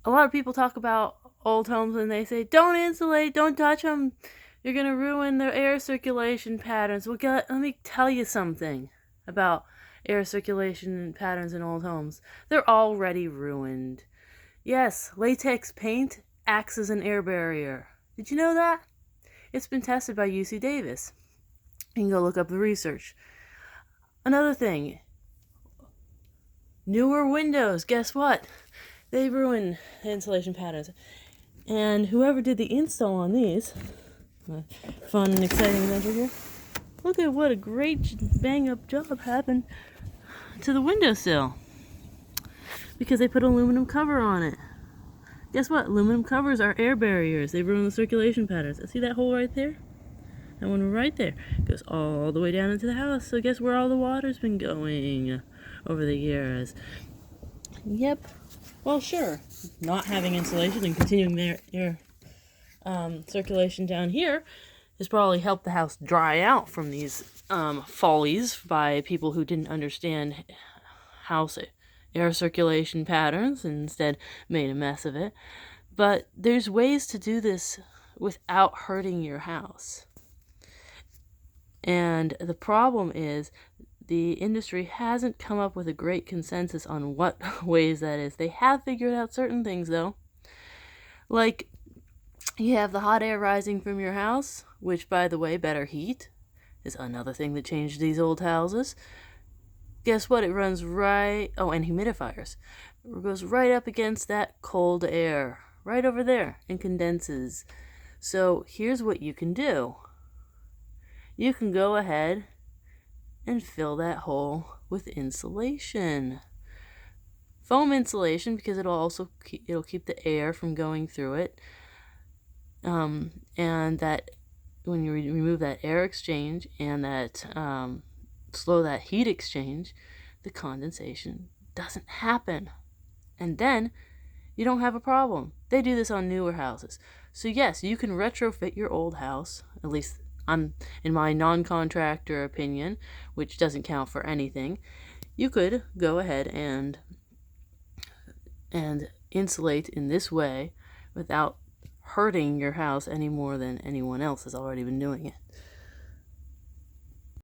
a lot of people talk about old homes and they say, don't insulate, don't touch them. You're going to ruin their air circulation patterns. Well, let me tell you something about air circulation patterns in old homes. They're already ruined. Yes, latex paint acts as an air barrier. Did you know that? It's been tested by UC Davis. You can go look up the research. Another thing, newer windows, guess what? They ruin the insulation patterns. And whoever did the install on these, fun and exciting adventure here, look at what a great bang up job happened to the windowsill. Because they put aluminum cover on it. Guess what? Aluminum covers are air barriers. They ruin the circulation patterns. See that hole right there? That one right there goes all the way down into the house. So guess where all the water's been going over the years? Yep. Well, sure. Not having insulation and continuing their air circulation down here has probably helped the house dry out from these follies by people who didn't understand house air circulation patterns and instead made a mess of it. But there's ways to do this without hurting your house. And the problem is the industry hasn't come up with a great consensus on what ways that is. They have figured out certain things, though. Like, you have the hot air rising from your house, which, by the way, better heat is another thing that changed these old houses. Guess what? It runs right... Oh, and humidifiers. It goes right up against that cold air, right over there, and condenses. So here's what you can do. You can go ahead and fill that hole with insulation. Foam insulation, because it'll keep the air from going through it. And that when you remove that air exchange and that slow that heat exchange, the condensation doesn't happen. And then you don't have a problem. They do this on newer houses. So yes, you can retrofit your old house, at least in my non-contractor opinion, which doesn't count for anything. You could go ahead and insulate in this way without hurting your house any more than anyone else has already been doing it.